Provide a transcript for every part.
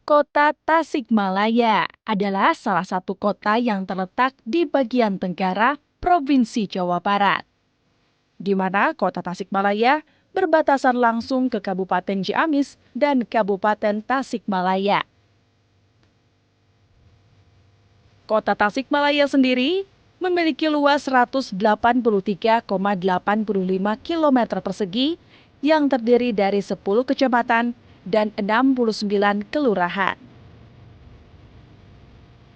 Kota Tasikmalaya adalah salah satu kota yang terletak di bagian tenggara Provinsi Jawa Barat, di mana kota Tasikmalaya berbatasan langsung ke Kabupaten Ciamis dan Kabupaten Tasikmalaya. Kota Tasikmalaya sendiri memiliki luas 183,85 km persegi yang terdiri dari 10 kecamatan dan 69 kelurahan.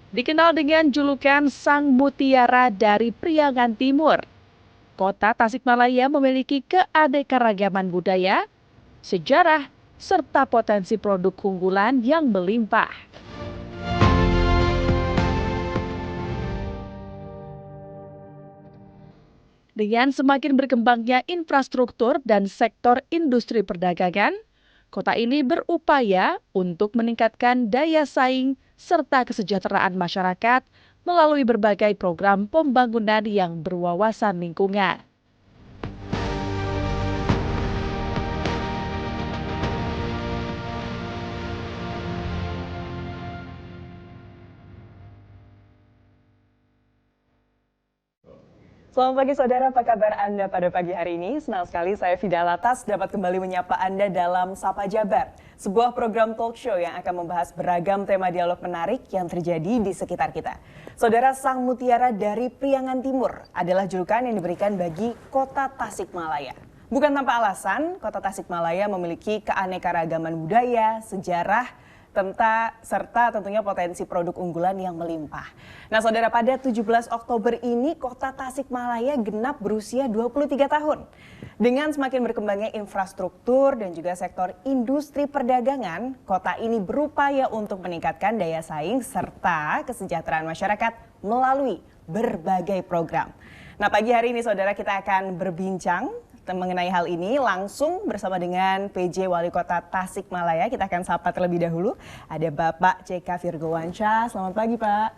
Dikenal dengan julukan Sang Mutiara dari Priangan Timur, kota Tasikmalaya memiliki keanekaragaman budaya, sejarah, serta potensi produk unggulan yang melimpah. Dengan semakin berkembangnya infrastruktur dan sektor industri perdagangan, kota ini berupaya untuk meningkatkan daya saing serta kesejahteraan masyarakat melalui berbagai program pembangunan yang berwawasan lingkungan. Selamat pagi saudara, apa kabar Anda pada pagi hari ini? Senang sekali saya Fida Latas dapat kembali menyapa Anda dalam Sapa Jabar, sebuah program talk show yang akan membahas beragam tema dialog menarik yang terjadi di sekitar kita. Saudara, Sang Mutiara dari Priangan Timur adalah julukan yang diberikan bagi kota Tasikmalaya. Bukan tanpa alasan, kota Tasikmalaya memiliki keanekaragaman budaya, sejarah, serta tentunya potensi produk unggulan yang melimpah. Nah saudara, pada 17 Oktober ini kota Tasikmalaya genap berusia 23 tahun. Dengan semakin berkembangnya infrastruktur dan juga sektor industri perdagangan, kota ini berupaya untuk meningkatkan daya saing serta kesejahteraan masyarakat melalui berbagai program. Nah pagi hari ini saudara, kita akan berbincang mengenai hal ini langsung bersama dengan PJ Wali Kota Tasikmalaya. Kita akan sapa terlebih dahulu. Ada Bapak C.K. Virgowansyah. Selamat pagi Pak.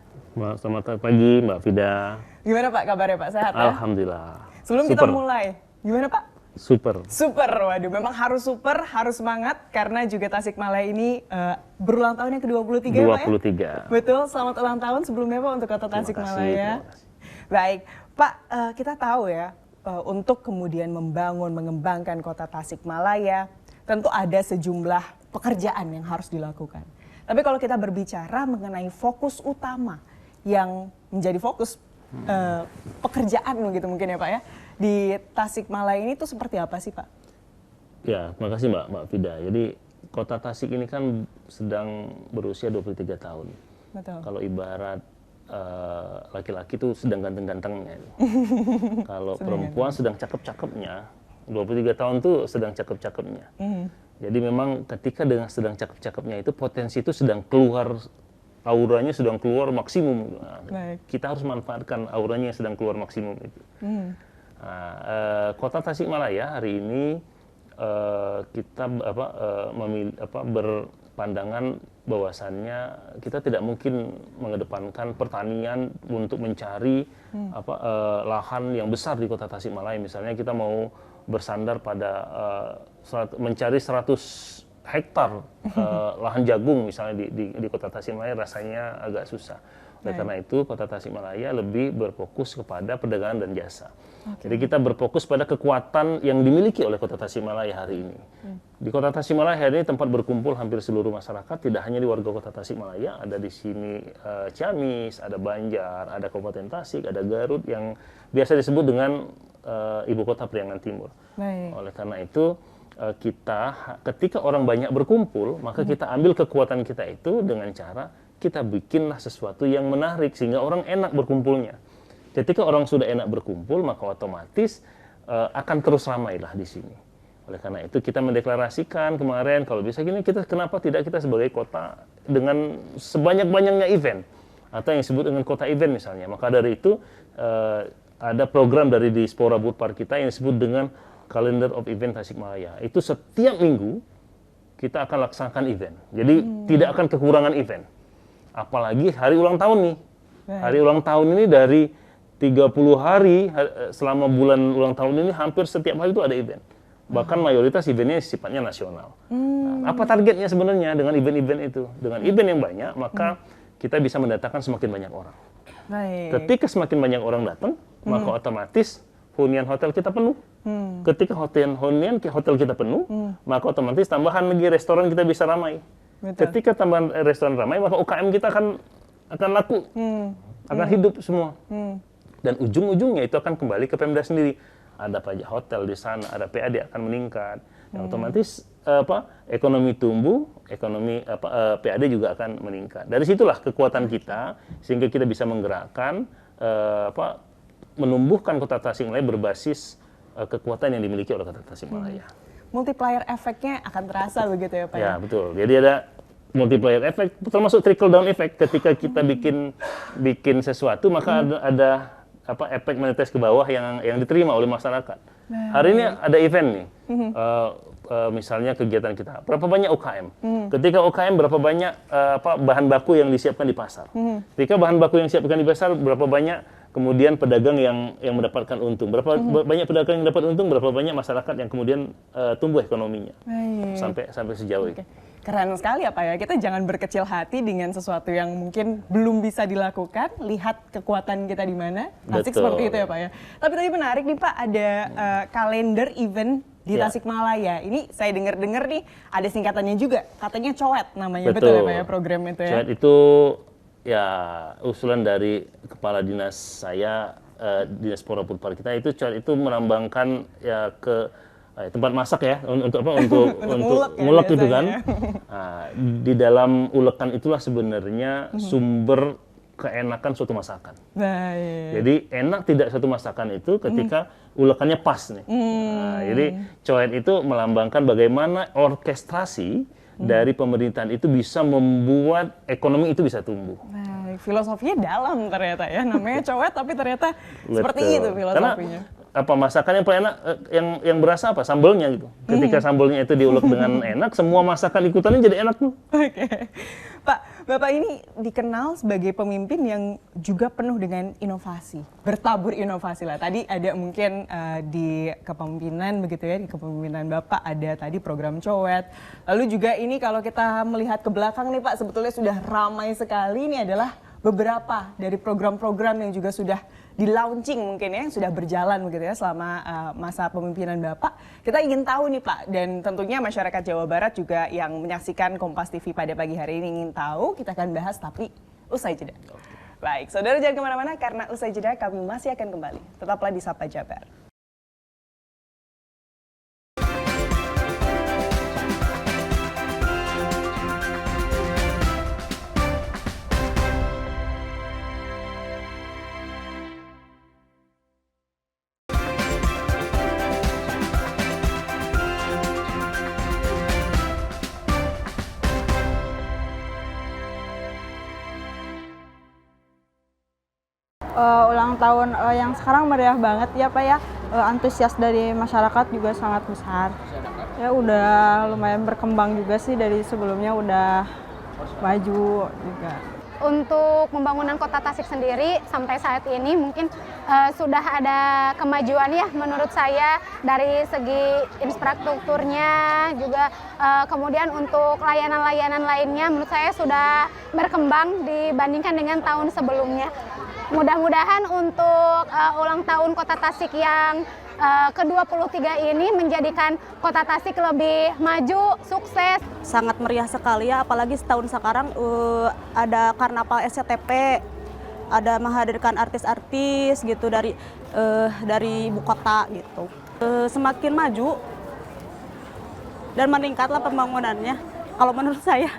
Selamat pagi Mbak Fida. Gimana Pak kabarnya Pak? Sehat ya? Alhamdulillah. Sebelum kita mulai, gimana Pak? Super. Super, waduh memang harus super, harus semangat karena juga Tasikmalaya ini berulang tahun yang ke-23 ya Pak ya? Betul, selamat ulang tahun sebelumnya Pak untuk Kota Tasikmalaya. Baik, Pak kita tahu ya, untuk kemudian mengembangkan kota Tasikmalaya, tentu ada sejumlah pekerjaan yang harus dilakukan. Tapi kalau kita berbicara mengenai fokus utama yang menjadi fokus pekerjaan gitu mungkin ya Pak ya, di Tasikmalaya ini tuh seperti apa sih Pak? Ya, makasih Mbak Fida. Jadi kota Tasik ini kan sedang berusia 23 tahun. Betul. Kalau ibarat laki-laki tuh sedang ganteng-gantengnya. Kalau perempuan sedang cakep-cakepnya, 23 tahun tuh sedang cakep-cakepnya. Jadi memang ketika dengan sedang cakep-cakepnya itu potensi itu sedang keluar, auranya sedang keluar maksimum. Nah, kita harus manfaatkan auranya yang sedang keluar maksimum itu. Kota Tasikmalaya hari ini kita berpandangan bahwasannya kita tidak mungkin mengedepankan pertanian untuk mencari lahan yang besar di kota Tasikmalaya. Misalnya kita mau bersandar pada mencari 100 hektar lahan jagung misalnya di kota Tasikmalaya rasanya agak susah. Oleh karena itu kota Tasikmalaya lebih berfokus kepada perdagangan dan jasa. Jadi kita berfokus pada kekuatan yang dimiliki oleh kota Tasikmalaya hari ini. Di kota Tasikmalaya hari ini tempat berkumpul hampir seluruh masyarakat, tidak hanya di warga kota Tasikmalaya, ada di sini Ciamis, ada Banjar, ada Kabupaten Tasik, ada Garut yang biasa disebut dengan ibu kota Priangan Timur. Oleh karena itu ketika orang banyak berkumpul, maka kita ambil kekuatan kita itu dengan cara kita bikinlah sesuatu yang menarik sehingga orang enak berkumpulnya. Ketika orang sudah enak berkumpul, maka otomatis akan terus ramailah di sini. Oleh karena itu kita mendeklarasikan kemarin kalau bisa gini, kenapa tidak kita sebagai kota dengan sebanyak-banyaknya event atau yang disebut dengan kota event misalnya. Maka dari itu ada program dari Diaspora Budpar kita yang disebut dengan Calendar of Event Tasikmalaya. Itu setiap minggu kita akan laksanakan event. Jadi tidak akan kekurangan event. Apalagi hari ulang tahun nih. Hari ulang tahun ini dari 30 hari selama bulan ulang tahun ini hampir setiap hari itu ada event. Bahkan mayoritas eventnya sifatnya nasional. Nah, apa targetnya sebenarnya dengan event-event itu? Dengan event yang banyak, maka kita bisa mendatangkan semakin banyak orang. Baik. Ketika semakin banyak orang datang, maka otomatis hunian hotel kita penuh. Ketika hunian hotel kita penuh, maka otomatis tambahan lagi restoran kita bisa ramai. Betul. Ketika tambahan restoran ramai, maka UKM kita akan laku, akan hidup semua. Dan ujung-ujungnya itu akan kembali ke Pemda sendiri. Ada pajak hotel di sana, ada PAD akan meningkat. Dan otomatis ekonomi tumbuh, PAD juga akan meningkat. Dari situlah kekuatan kita sehingga kita bisa menggerakkan menumbuhkan Kota Tasikmalaya berbasis kekuatan yang dimiliki oleh Kota Tasikmalaya. Multiplier efeknya akan terasa begitu ya Pak? Ya, betul. Jadi ada multiplier effect, termasuk trickle down effect. Ketika kita bikin sesuatu, maka ada efek monetis ke bawah yang diterima oleh masyarakat. Hari ini ada event nih, misalnya kegiatan kita. Berapa banyak UKM? Ketika UKM berapa banyak bahan baku yang disiapkan di pasar? Ketika bahan baku yang disiapkan di pasar berapa banyak kemudian pedagang yang mendapatkan untung? Berapa banyak pedagang yang dapat untung? Berapa banyak masyarakat yang kemudian tumbuh ekonominya? Sampai sejauh itu. Keren sekali ya Pak ya, kita jangan berkecil hati dengan sesuatu yang mungkin belum bisa dilakukan, lihat kekuatan kita di mana, Tasik seperti itu ya Pak ya. Tapi tadi menarik nih Pak, ada kalender event di Tasikmalaya. Ini saya dengar-dengar nih, ada singkatannya juga, katanya COET namanya, betul ya Pak ya program itu ya? COET itu ya usulan dari kepala dinas saya, Dinas Purwokerto kita, itu COET itu melambangkan ya ke tempat masak ya, untuk ngulek gitu kan. Ya. Nah, di dalam ulekan itulah sebenarnya sumber keenakan suatu masakan. Baik. Jadi enak tidak satu masakan itu ketika ulekannya pas nih. Nah, jadi COET itu melambangkan bagaimana orkestrasi dari pemerintahan itu bisa membuat ekonomi itu bisa tumbuh. Baik, filosofinya dalam ternyata ya, namanya COET tapi ternyata seperti itu filosofinya. Karena masakan yang paling enak, yang berasa sambalnya gitu. Ketika sambalnya itu diulek dengan enak, semua masakan ikutannya jadi enak tuh. Oke. Pak, Bapak ini dikenal sebagai pemimpin yang juga penuh dengan inovasi, bertabur inovasi lah. Tadi ada mungkin di kepemimpinan begitu ya, di kepemimpinan Bapak ada tadi program COET. Lalu juga ini kalau kita melihat ke belakang nih Pak, sebetulnya sudah ramai sekali. Ini adalah beberapa dari program-program yang juga sudah di-launching mungkin ya, yang sudah berjalan begitu ya selama masa pemimpinan Bapak. Kita ingin tahu nih Pak, dan tentunya masyarakat Jawa Barat juga yang menyaksikan Kompas TV pada pagi hari ini ingin tahu, kita akan bahas tapi usai jeda. Baik, saudara jangan kemana-mana karena usai jeda kami masih akan kembali. Tetaplah di Sapa Jabar. Ulang tahun yang sekarang meriah banget ya Pak ya, antusias dari masyarakat juga sangat besar. Ya udah lumayan berkembang juga sih, dari sebelumnya udah maju juga. Untuk pembangunan Kota Tasik sendiri sampai saat ini mungkin sudah ada kemajuan ya menurut saya, dari segi infrastrukturnya juga, kemudian untuk layanan-layanan lainnya menurut saya sudah berkembang dibandingkan dengan tahun sebelumnya. Mudah-mudahan untuk ulang tahun Kota Tasik yang ke-23 ini menjadikan Kota Tasik lebih maju, sukses. Sangat meriah sekali ya, apalagi setahun sekarang ada karnaval SCTP, ada menghadirkan artis-artis gitu dari ibu kota gitu. Semakin maju dan meningkatlah pembangunannya kalau menurut saya.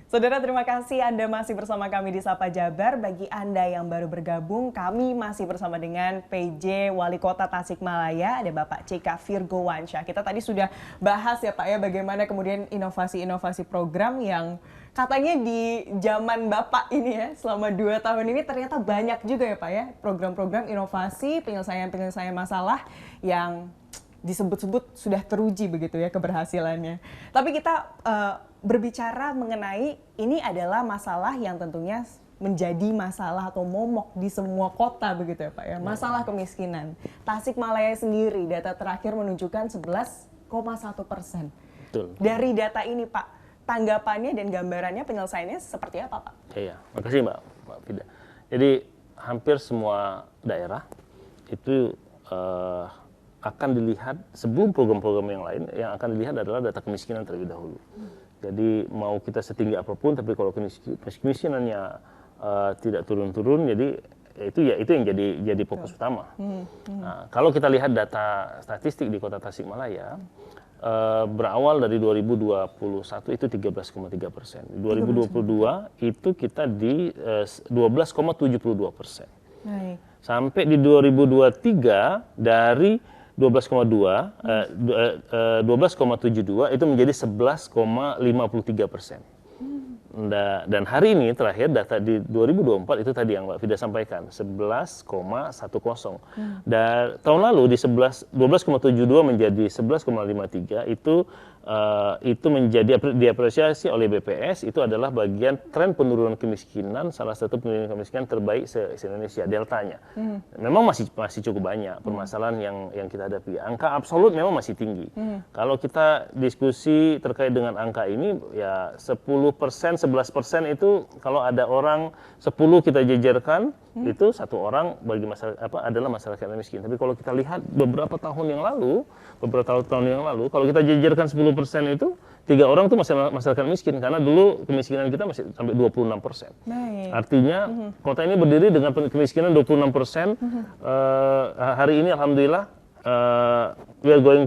Saudara, terima kasih Anda masih bersama kami di Sapa Jabar. Bagi Anda yang baru bergabung, kami masih bersama dengan PJ Wali Kota Tasikmalaya, ada Bapak CK Virgowansyah. Kita tadi sudah bahas ya Pak ya, bagaimana kemudian inovasi-inovasi program yang katanya di zaman Bapak ini ya, selama 2 tahun ini ternyata banyak juga ya Pak ya, program-program inovasi, penyelesaian masalah yang disebut-sebut sudah teruji begitu ya keberhasilannya. Tapi kita berbicara mengenai ini adalah masalah yang tentunya menjadi masalah atau momok di semua kota begitu ya Pak ya. Masalah kemiskinan. Tasikmalaya sendiri data terakhir menunjukkan 11,1%. Betul. Dari data ini Pak, tanggapannya dan gambarannya penyelesaiannya seperti apa Pak? Iya, makasih Mbak Fida. Jadi hampir semua daerah itu akan dilihat sebelum program-program yang lain, yang akan dilihat adalah data kemiskinan terlebih dahulu. Jadi mau kita setinggi apapun, tapi kalau kemiskinannya tidak turun-turun, jadi itu yang jadi fokus utama. Nah, kalau kita lihat data statistik di Kota Tasikmalaya, berawal dari 2021 itu 13,3%. 2022 itu kita di 12,72%. Baik. Sampai di 2023 dari 12,72 itu menjadi 11,53%. Dan hari ini terakhir data di 2024 itu tadi yang Mbak Fida sampaikan 11,10. Dan tahun lalu di 12,72 menjadi 11,53 itu menjadi diapresiasi oleh BPS, itu adalah bagian tren penurunan kemiskinan, salah satu penurunan kemiskinan terbaik se-Indonesia, deltanya. Memang masih cukup banyak permasalahan yang kita hadapi. Angka absolut memang masih tinggi. Kalau kita diskusi terkait dengan angka ini, ya 10%, 11% itu kalau ada orang 10 kita jejerkan, itu satu orang bagi adalah masyarakat miskin. Tapi kalau kita lihat beberapa tahun yang lalu, kalau kita jejerkan 10% itu 3 orang itu masyarakat miskin, karena dulu kemiskinan kita masih sampai 26%. Artinya kota ini berdiri dengan kemiskinan 26%. Hari ini alhamdulillah we are going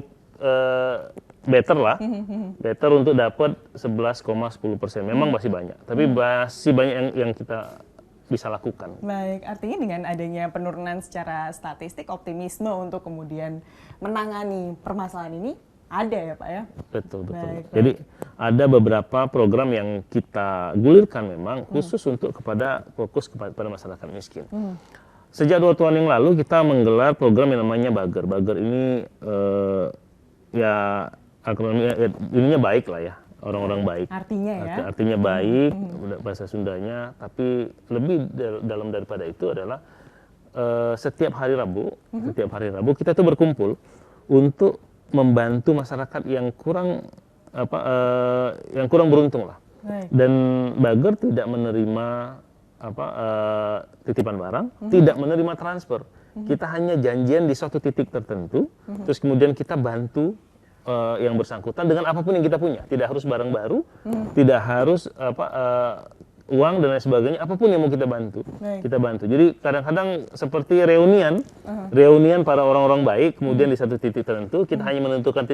better lah, better untuk dapat 11,10%. Memang masih banyak, tapi masih banyak yang kita bisa lakukan. Baik, artinya dengan adanya penurunan secara statistik, optimisme untuk kemudian menangani permasalahan ini ada ya Pak ya? Betul. Baik. Jadi ada beberapa program yang kita gulirkan memang khusus untuk fokus kepada masyarakat miskin. Sejak 2 tahun yang lalu kita menggelar program yang namanya Bager. Bager ini ya akronimnya ininya baik lah ya. Orang-orang baik. Artinya ya? Artinya baik, bahasa Sundanya, tapi lebih dalam daripada itu adalah setiap hari Rabu kita tuh berkumpul untuk membantu masyarakat yang kurang beruntung lah. Baik. Dan Bager tidak menerima titipan barang, tidak menerima transfer. Kita hanya janjian di suatu titik tertentu, terus kemudian kita bantu yang bersangkutan dengan apapun yang kita punya, tidak harus barang baru, tidak harus uang dan lain sebagainya, apapun yang mau kita bantu, kita bantu. Jadi kadang-kadang seperti reunian para orang-orang baik, kemudian di satu titik tertentu kita hanya menentukan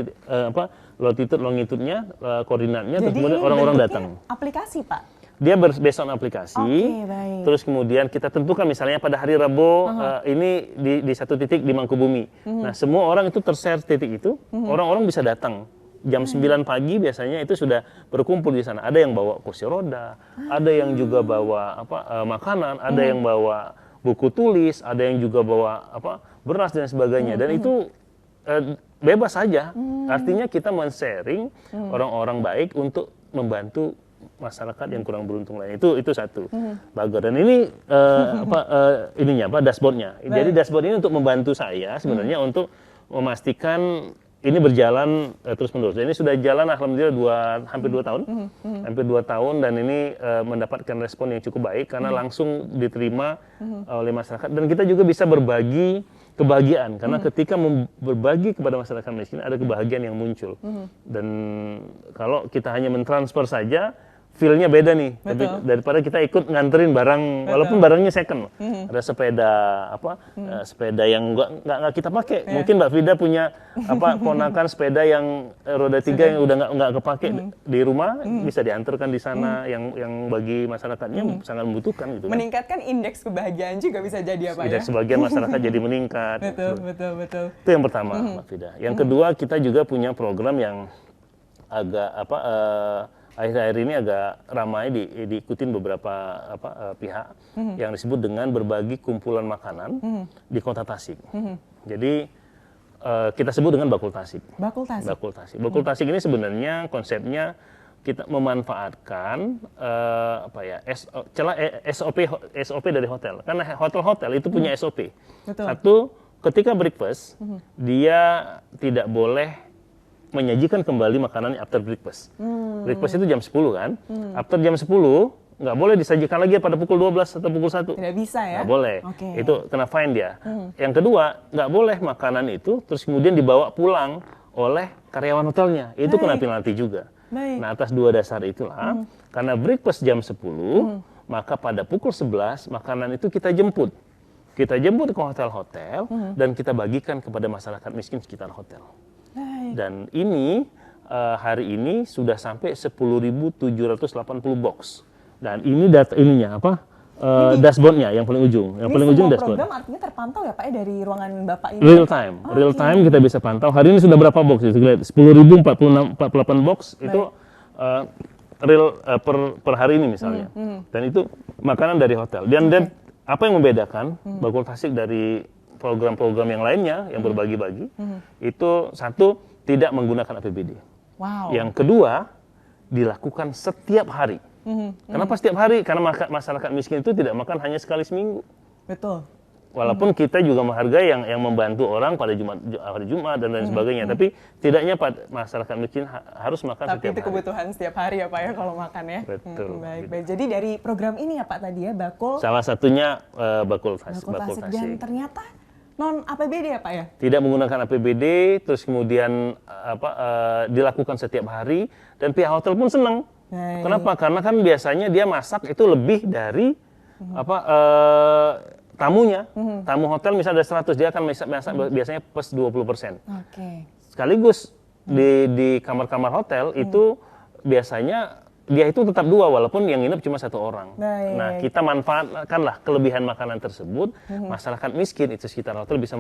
longitude-nya, koordinatnya, terus kemudian orang-orang datang. Aplikasi Pak? Dia based on aplikasi, baik. Terus kemudian kita tentukan misalnya pada hari Rabu ini di satu titik di Mangkubumi. Nah semua orang itu tershare titik itu, orang-orang bisa datang. Jam 9 pagi biasanya itu sudah berkumpul di sana. Ada yang bawa kursi roda, ada yang juga bawa makanan, ada yang bawa buku tulis, ada yang juga bawa beras dan sebagainya. Dan itu bebas saja. Artinya kita men-sharing orang-orang baik untuk membantu masyarakat yang kurang beruntung lain. Itu satu. Bager. Dan ini dashboardnya. Jadi dashboard ini untuk membantu saya sebenarnya untuk memastikan ini berjalan terus-menerus. Dan ini sudah jalan alhamdulillah hampir 2 tahun. Hampir 2 tahun dan ini mendapatkan respon yang cukup baik karena langsung diterima oleh masyarakat, dan kita juga bisa berbagi kebahagiaan karena ketika berbagi kepada masyarakat miskin ada kebahagiaan yang muncul. Dan kalau kita hanya mentransfer saja, feel-nya beda nih. Daripada kita ikut nganterin barang, walaupun barangnya second. Ada sepeda sepeda yang nggak kita pakai. Mungkin Mbak Fida punya ponakan sepeda yang roda 3 yang udah nggak kepake di rumah, bisa diantarkan di sana, yang bagi masyarakatnya sangat membutuhkan gitu. Meningkatkan indeks kebahagiaan juga bisa jadi apa ya? Indeks sebagian masyarakat jadi meningkat. Betul. Itu yang pertama, Mbak Fida. Yang kedua, kita juga punya program yang agak akhir-akhir ini agak ramai diikutin beberapa pihak yang disebut dengan berbagi kumpulan makanan di Kota Tasik. Jadi kita sebut dengan Bakul Tasik. Bakul Tasik ini sebenarnya konsepnya kita memanfaatkan celah SOP dari hotel. Karena hotel itu punya SOP. Betul. Satu, ketika breakfast dia tidak boleh menyajikan kembali makanannya after breakfast. Breakfast itu jam 10 kan? After jam 10 nggak boleh disajikan lagi pada pukul 12 atau pukul 1. Tidak bisa ya? Nggak boleh. Oke. Itu kena fine dia. Yang kedua, nggak boleh makanan itu terus kemudian dibawa pulang oleh karyawan hotelnya. Itu kena penalti juga. Baik. Nah, atas dua dasar itulah, karena breakfast jam 10, maka pada pukul 11 makanan itu kita jemput. Kita jemput ke hotel-hotel dan kita bagikan kepada masyarakat miskin sekitar hotel. Baik. Dan ini hari ini sudah sampai 10.780 box. Dan ini data ininya apa? Dashboardnya yang paling ujung. Yang Ini paling ujung semua dashboard. program artinya terpantau ya Pak ya dari ruangan Bapak ini? Real time kita bisa pantau. Hari ini sudah berapa box? Itu 10.048 box itu per hari ini misalnya. Dan itu makanan dari hotel. Dan apa yang membedakan Bakul Tasik dari program-program yang lainnya yang berbagi-bagi itu satu, tidak menggunakan APBD. Wow. Yang kedua, dilakukan setiap hari. Kenapa setiap hari? Karena masyarakat miskin itu tidak makan hanya sekali seminggu. Betul. Walaupun kita juga menghargai yang membantu orang pada hari Jumat dan lain sebagainya, tapi tidaknya masyarakat miskin harus makan Tapi setiap itu hari. kebutuhan setiap hari ya Pak ya kalau makan ya. Betul. Baik. Jadi dari program ini ya Pak tadi ya Bakul Salah satunya Bakul Tasik. dan ternyata non APBD ya Pak ya? Tidak menggunakan APBD, terus kemudian dilakukan setiap hari, dan pihak hotel pun senang. Baik. Kenapa? Karena kan biasanya dia masak itu lebih dari tamunya. Tamu hotel misalnya ada 100, dia akan masak biasanya plus 20%. Oke. Sekaligus di kamar-kamar hotel itu biasanya dia itu tetap 2 walaupun yang nginep cuma 1 orang. Baik. Nah, kita manfaatkanlah kelebihan makanan tersebut, masyarakat miskin itu sekitar hotel bisa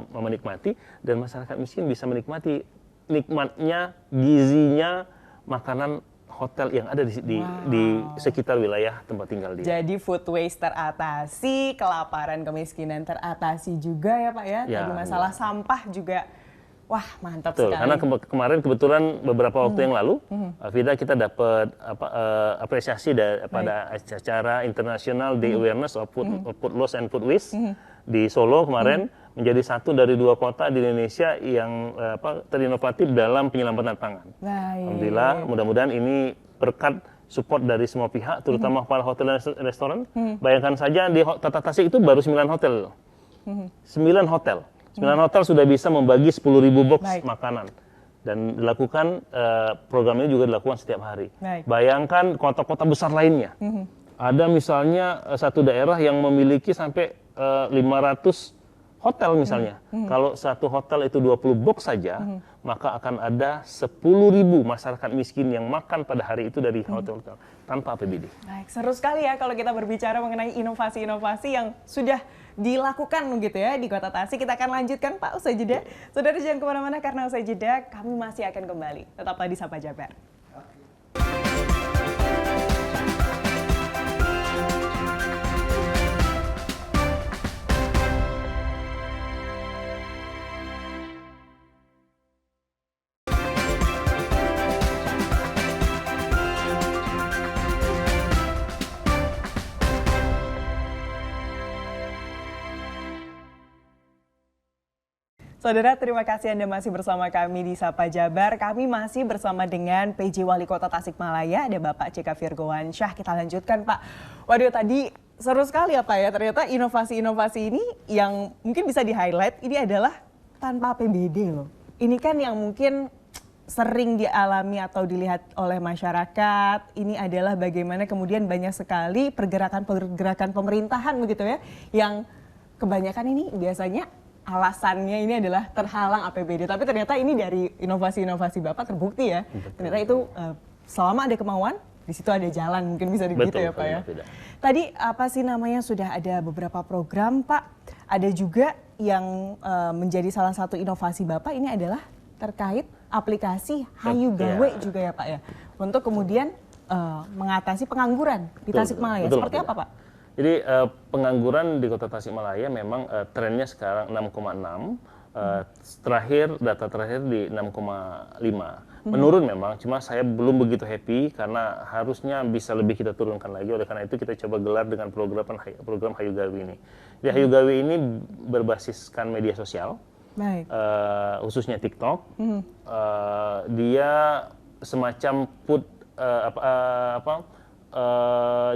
menikmati, dan masyarakat miskin bisa menikmati nikmatnya, gizinya makanan hotel yang ada di sekitar wilayah tempat tinggal dia. Jadi food waste teratasi, kelaparan kemiskinan teratasi juga ya Pak ya. Ya, Tadi masalah sampah juga, wah mantap Betul, sekali. karena kemarin kebetulan beberapa waktu yang lalu, Vida, kita dapat apresiasi pada acara internasional Day Awareness of Food Loss and Food Waste di Solo kemarin, menjadi satu dari 2 kota di Indonesia yang terinovatif dalam penyelamatan pangan. Baik. Alhamdulillah, mudah-mudahan ini berkat support dari semua pihak, terutama para hotel dan restoran. Bayangkan saja di Kota Tasik itu baru 9 hotel. 9 hotel. 9 hotel sudah bisa membagi 10.000 box makanan. Dan dilakukan, program ini juga dilakukan setiap hari. Baik. Bayangkan kota-kota besar lainnya. Ada misalnya satu daerah yang memiliki sampai 500 hotel misalnya. Kalau satu hotel itu 20 box saja, maka akan ada 10.000 masyarakat miskin yang makan pada hari itu dari hotel-hotel tanpa APBD. Baik, seru sekali ya kalau kita berbicara mengenai inovasi-inovasi yang sudah dilakukan gitu ya di Kota Tasik. Kita akan lanjutkan Pak usai jeda. Saudara jangan kemana-mana karena usai jeda kami masih akan kembali. Tetaplah di Sapa Jabar. Saudara, terima kasih Anda masih bersama kami di Sapa Jabar. Kami masih bersama dengan PJ Wali Kota Tasikmalaya, ada Bapak C.K. Virgowansyah. Kita lanjutkan Pak. Waduh, tadi seru sekali ya Pak ya. Ternyata inovasi-inovasi ini yang mungkin bisa di-highlight, ini adalah tanpa APBD loh. Ini kan yang mungkin sering dialami atau dilihat oleh masyarakat. Ini adalah bagaimana kemudian banyak sekali pergerakan-pergerakan pemerintahan begitu ya. Yang kebanyakan ini biasanya alasannya ini adalah terhalang APBD, tapi ternyata ini dari inovasi-inovasi Bapak terbukti ya. Betul. Ternyata itu selama ada kemauan, di situ ada jalan, mungkin bisa begitu ya Pak ya. Tadi apa sih namanya sudah ada beberapa program Pak, ada juga yang menjadi salah satu inovasi Bapak ini adalah terkait aplikasi Hayu Gawe juga ya Pak ya, untuk kemudian mengatasi pengangguran di Tasikmalaya. Seperti apa Pak? Jadi pengangguran di Kota Tasikmalaya memang trennya sekarang 6,6, data terakhir di 6,5. menurun memang, cuma saya belum begitu happy karena harusnya bisa lebih kita turunkan lagi. Oleh karena itu kita coba gelar dengan program Hayu Gawi ini. Jadi Hayu Gawi ini berbasiskan media sosial, Baik. khususnya TikTok. Dia semacam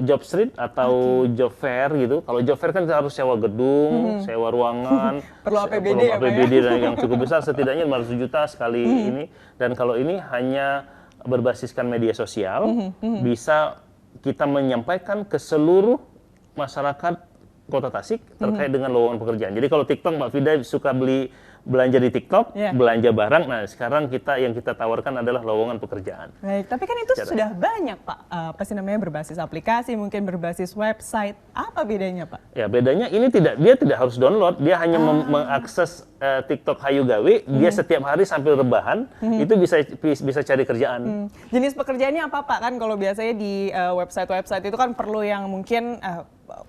job street atau job fair gitu. Kalau job fair kan kita harus sewa gedung, sewa ruangan, Perlu APBD ya, Pak, ya? APBD dan yang cukup besar, setidaknya 500 juta sekali ini. Dan kalau ini hanya berbasiskan media sosial, bisa kita menyampaikan ke seluruh masyarakat Kota Tasik terkait dengan lowongan pekerjaan. Jadi kalau TikTok, Mbak Fida suka belanja di TikTok, belanja barang. Nah, sekarang yang kita tawarkan adalah lowongan pekerjaan. Baik, tapi kan itu sudah banyak, Pak. Apa sih namanya, berbasis aplikasi, mungkin berbasis website. Apa bedanya, Pak? Ya, bedanya ini dia tidak harus download, dia hanya mengakses TikTok Hayu Gawi, dia setiap hari sambil rebahan, itu bisa cari kerjaan. Jenis pekerjaannya apa, Pak? Kan kalau biasanya di website-website itu kan perlu yang mungkin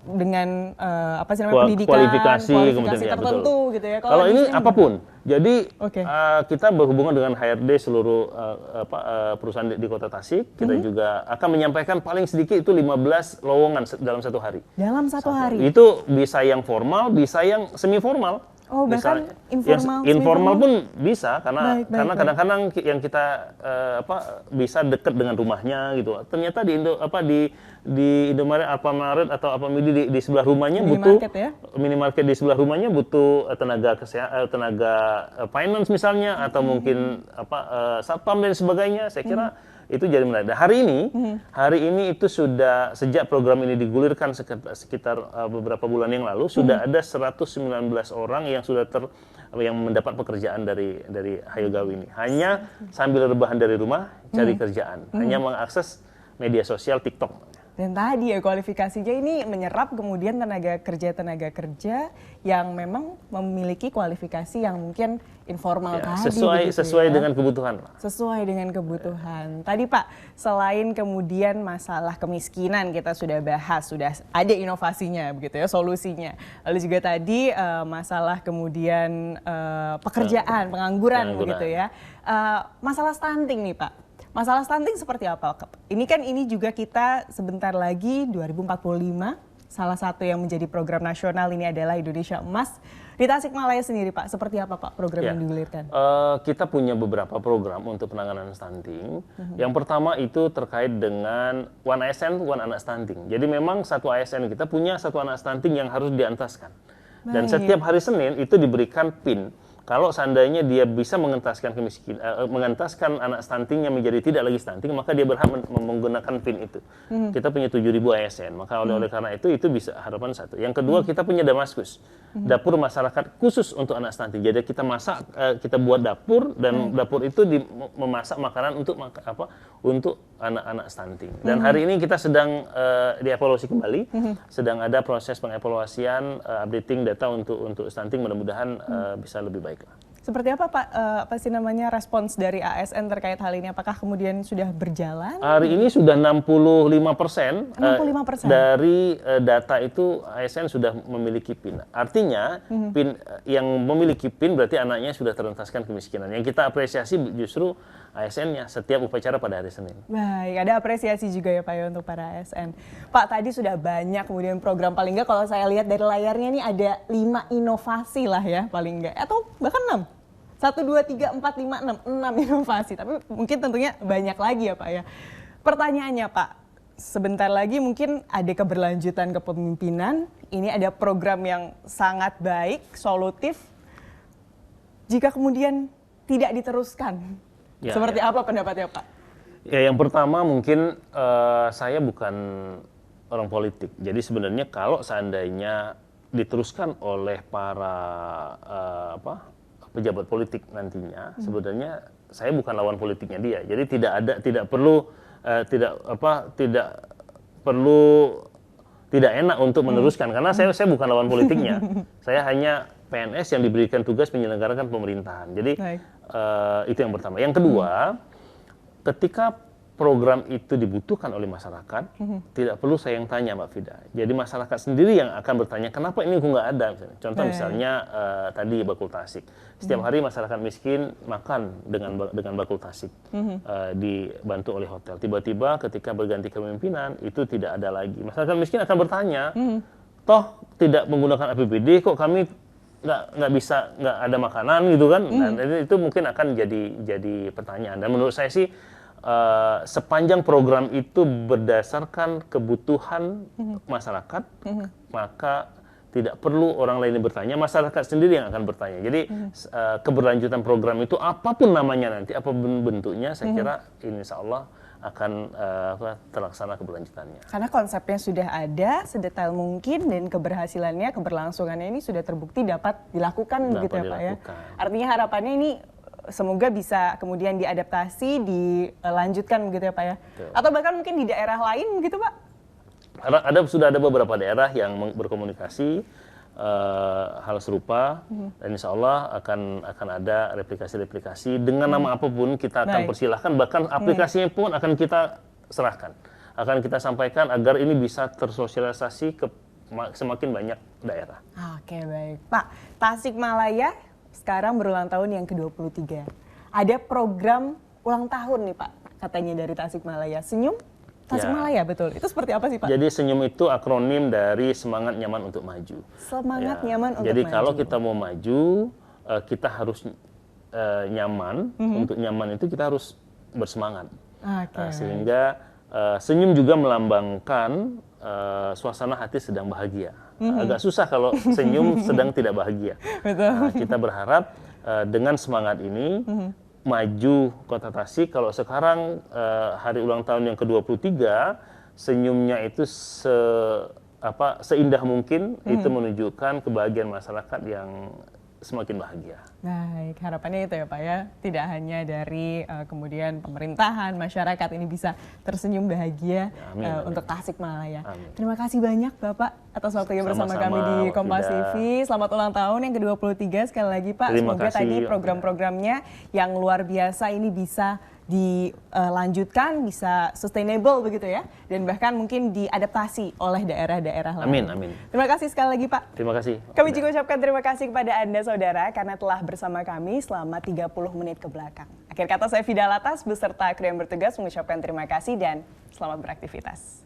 dengan pendidikan, kualifikasi tertentu betul. gitu ya. Kalau ini apapun. Jadi Oke. Kita berhubungan dengan HRD seluruh perusahaan di Kota Tasik. Kita juga akan menyampaikan paling sedikit itu 15 lowongan dalam satu hari. Dalam satu hari? Itu bisa yang formal, bisa yang semi formal. Oh, bahkan informal, informal pun bisa karena Baik. kadang-kadang yang kita bisa dekat dengan rumahnya gitu. Ternyata di Indomaret, Alfamaret atau Alfamidi di sebelah rumahnya minimarket di sebelah rumahnya butuh tenaga finance misalnya, atau mungkin satpam dan sebagainya. Saya kira itu jadi menarik. Nah, hari ini itu sudah, sejak program ini digulirkan sekitar beberapa bulan yang lalu, sudah ada 119 orang yang sudah yang mendapat pekerjaan dari Hayu Gawi ini. Hanya sambil rebahan dari rumah cari kerjaan, hanya mengakses media sosial TikTok. Dan tadi ya kualifikasinya ini menyerap kemudian tenaga kerja yang memang memiliki kualifikasi yang mungkin informal tadi. Sesuai dengan kebutuhan. Sesuai dengan kebutuhan. Tadi Pak, selain kemudian masalah kemiskinan kita sudah bahas, sudah ada inovasinya begitu ya, solusinya. Lalu juga tadi masalah kemudian pekerjaan, pengangguran begitu ya. Masalah stunting nih Pak. Masalah stunting seperti apa? Ini juga kita sebentar lagi 2045, salah satu yang menjadi program nasional ini adalah Indonesia Emas. Di Tasikmalaya sendiri Pak, seperti apa Pak program yang digulirkan? Kita punya beberapa program untuk penanganan stunting. Yang pertama itu terkait dengan One ASN, One Anak Stunting. Jadi memang satu ASN kita punya satu anak stunting yang harus diantaskan. Dan setiap hari Senin itu diberikan PIN. Kalau seandainya dia bisa mengentaskan mengentaskan anak stuntingnya menjadi tidak lagi stunting, maka dia berhak menggunakan PIN itu. Kita punya 7.000 ASN, maka oleh karena itu bisa harapan satu. Yang kedua, kita punya Damaskus, dapur masyarakat khusus untuk anak stunting. Jadi kita masak, kita buat dapur, dan dapur itu memasak makanan untuk anak-anak stunting. Dan hari ini kita sedang dievaluasi kembali, sedang ada proses pengevaluasian, updating data untuk stunting, mudah-mudahan bisa lebih baik. Seperti apa Pak, respons dari ASN terkait hal ini? Apakah kemudian sudah berjalan? Hari ini sudah 65%, 65%? Dari data itu ASN sudah memiliki PIN. Artinya PIN yang memiliki PIN berarti anaknya sudah terentaskan kemiskinan. Yang kita apresiasi justru ASN-nya setiap upacara pada hari Senin. Baik, ada apresiasi juga ya Pak ya untuk para ASN. Pak, tadi sudah banyak kemudian program, paling nggak kalau saya lihat dari layarnya ini ada 5 inovasi lah ya paling nggak, atau bahkan 6. 1, 2, 3, 4, 5, 6 inovasi, tapi mungkin tentunya banyak lagi ya Pak ya. Pertanyaannya Pak, sebentar lagi mungkin ada keberlanjutan kepemimpinan, ini ada program yang sangat baik, solutif, jika kemudian tidak diteruskan, seperti apa pendapatnya Pak? Ya, yang pertama mungkin saya bukan orang politik, jadi sebenarnya kalau seandainya diteruskan oleh para pejabat politik nantinya, sebenarnya saya bukan lawan politiknya dia. Jadi tidak enak untuk meneruskan karena saya bukan lawan politiknya. Saya hanya PNS yang diberikan tugas menyelenggarakan pemerintahan. Jadi itu yang pertama. Yang kedua, ketika program itu dibutuhkan oleh masyarakat, tidak perlu saya yang tanya, Mbak Fida. Jadi masyarakat sendiri yang akan bertanya, kenapa ini nggak ada? Misalnya. Contoh misalnya tadi bakul tasik. Setiap hari masyarakat miskin makan dengan bakul tasik, dibantu oleh hotel. Tiba-tiba ketika berganti kepemimpinan, itu tidak ada lagi. Masyarakat miskin akan bertanya, toh tidak menggunakan APBD, kok kami nggak ada makanan gitu kan? Dan itu mungkin akan jadi pertanyaan. Dan menurut saya sih, sepanjang program itu berdasarkan kebutuhan masyarakat, maka tidak perlu orang lain yang bertanya, masyarakat sendiri yang akan bertanya. Jadi keberlanjutan program itu apapun namanya nanti, apapun bentuknya, saya kira insya Allah akan terlaksana keberlanjutannya. Karena konsepnya sudah ada, sedetail mungkin, dan keberhasilannya, keberlangsungannya ini sudah terbukti dapat dilakukan begitu ya Pak ya. Artinya harapannya ini semoga bisa kemudian diadaptasi, dilanjutkan begitu ya Pak ya. Betul. Atau bahkan mungkin di daerah lain begitu Pak? Sudah ada beberapa daerah yang berkomunikasi hal serupa, dan insya Allah akan ada replikasi-replikasi dengan nama apapun kita akan persilahkan, bahkan aplikasinya pun akan kita serahkan, akan kita sampaikan agar ini bisa tersosialisasi ke semakin banyak daerah. Oke, baik. Pak, Tasikmalaya sekarang berulang tahun yang ke-23. Ada program ulang tahun nih Pak, katanya dari Tasikmalaya. Senyum Tasikmalaya, betul. Itu seperti apa sih Pak? Jadi senyum itu akronim dari semangat nyaman untuk maju. Semangat nyaman untuk jadi maju. Jadi kalau kita mau maju, kita harus nyaman. Untuk nyaman itu kita harus bersemangat. Sehingga senyum juga melambangkan suasana hati sedang bahagia. Agak susah kalau senyum sedang tidak bahagia. Betul. Kita berharap dengan semangat ini maju Kota Tasik. Kalau sekarang hari ulang tahun yang ke-23, senyumnya itu seindah mungkin, itu menunjukkan kebahagiaan masyarakat yang semakin bahagia. Baik, harapannya itu ya Pak ya, tidak hanya dari kemudian pemerintahan, masyarakat ini bisa tersenyum bahagia untuk Tasikmalaya. Terima kasih banyak Bapak atas waktunya bersama kami di Kompas TV. Selamat ulang tahun yang ke-23 sekali lagi Pak. Semoga tadi program-programnya yang luar biasa ini bisa dilanjutkan, bisa sustainable begitu ya, dan bahkan mungkin diadaptasi oleh daerah-daerah lain. Amin. Terima kasih sekali lagi Pak. Terima kasih. Kami juga ucapkan terima kasih kepada Anda saudara karena telah bersama kami selama 30 menit ke belakang. Akhir kata saya Fida Latas beserta kru yang bertugas mengucapkan terima kasih dan selamat beraktivitas.